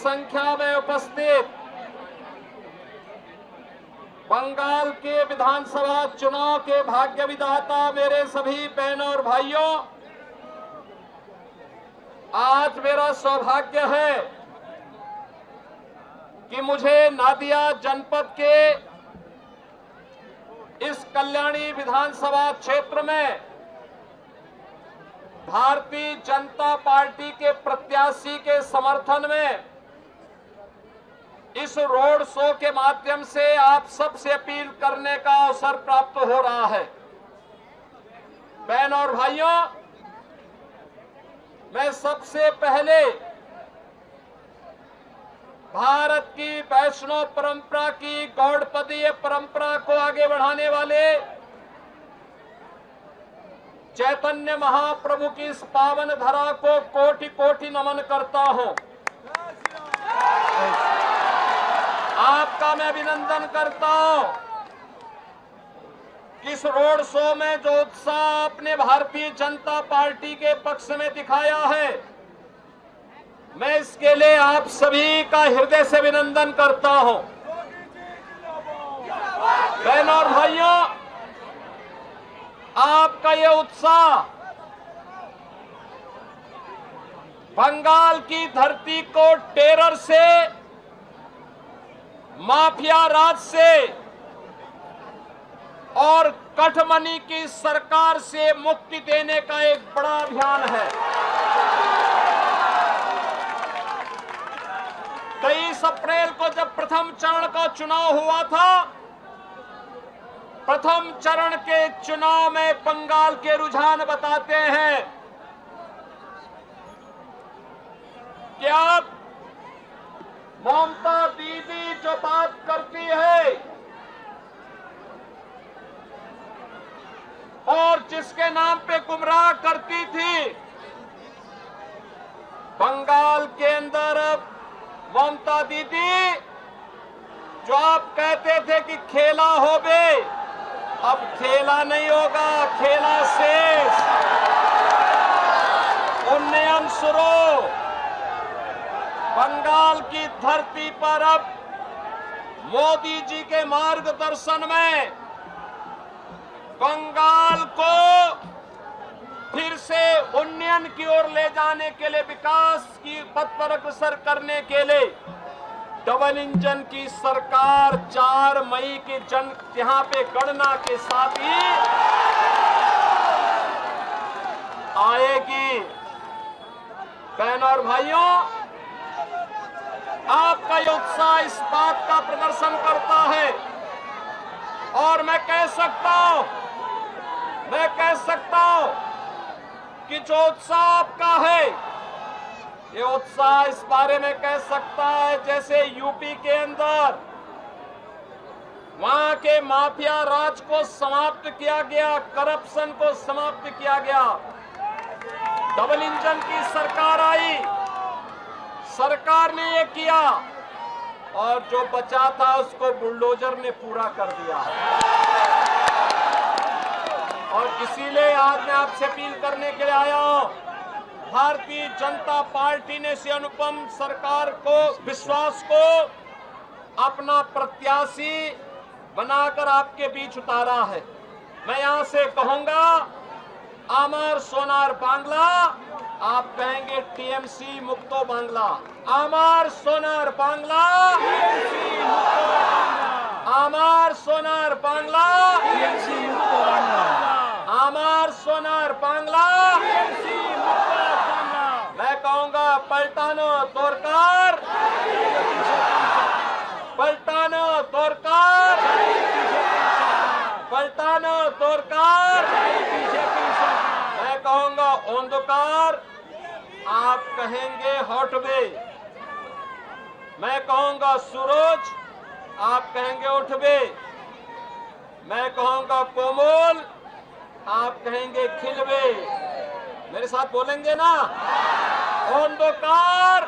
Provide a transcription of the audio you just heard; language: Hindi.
संख्या में उपस्थित बंगाल के विधानसभा चुनाव के भाग्य विधाता मेरे सभी बहनों और भाइयों, आज मेरा सौभाग्य है कि मुझे नादिया जनपद के इस कल्याणी विधानसभा क्षेत्र में भारतीय जनता पार्टी के प्रत्याशी के समर्थन में इस रोड शो के माध्यम से आप सबसे अपील करने का अवसर प्राप्त हो रहा है। बहनों और भाइयों, मैं सबसे पहले भारत की वैष्णव परंपरा की गौड़पदीय परंपरा को आगे बढ़ाने वाले चैतन्य महाप्रभु की इस पावन धरा को कोटि कोटि नमन करता हूं। आपका मैं अभिनंदन करता हूं कि इस रोड शो में जो उत्साह आपने भारतीय जनता पार्टी के पक्ष में दिखाया है, मैं इसके लिए आप सभी का हृदय से अभिनंदन करता हूं। बहनों और भाइयों, आपका ये उत्साह बंगाल की धरती को टेरर से, माफिया राज से और कठमनी की सरकार से मुक्ति देने का एक बड़ा अभियान है। 23 अप्रैल को जब प्रथम चरण का चुनाव हुआ था, प्रथम चरण के चुनाव में बंगाल के रुझान बताते हैं कि आप ममता दीदी जो बात करती है और जिसके नाम पे गुमराह करती थी, बंगाल के अंदर ममता दीदी जो आप कहते थे कि खेला होबे, अब खेला नहीं होगा, खेला शेष, उन्नयन शुरू। बंगाल की धरती पर अब मोदी जी के मार्गदर्शन में बंगाल को फिर से उन्नयन की ओर ले जाने के लिए, विकास की पथ पर अग्रसर करने के लिए डबल इंजन की सरकार 4 मई की यहां पे गणना के साथ ही आएगी। बहनों और भाइयों, आपका ये उत्साह इस बात का प्रदर्शन करता है और मैं कह सकता हूं कि जो उत्साह आपका है, ये उत्साह इस बारे में कह सकता है जैसे यूपी के अंदर वहां के माफिया राज को समाप्त किया गया, करप्शन को समाप्त किया गया, डबल इंजन की सरकार आई, सरकार ने ये किया और जो बचा था उसको बुलडोजर ने पूरा कर दिया। और इसीलिए आज मैं आपसे अपील करने के लिए आया हूं, भारतीय जनता पार्टी ने इस अनुपम सरकार को, विश्वास को अपना प्रत्याशी बनाकर आपके बीच उतारा है। मैं यहां से कहूंगा, आमार सोनार बांग्ला, आप कहेंगे टीएमसी मुक्तो बांग्ला। आमार सोनार बांग्ला, आमार सोनार बांग्ला, आमार सोनार बांग्ला। मैं कहूंगा पलटानो तोरकार, पलटानो तोरकार, पलटानो तोरकार। मैं कहूंगा ओंधकार, आप कहेंगे हटबे। मैं कहूंगा सूरज, आप कहेंगे उठबे। मैं कहूंगा कोमल, आप कहेंगे खिलबे। मेरे साथ बोलेंगे ना? अंधकार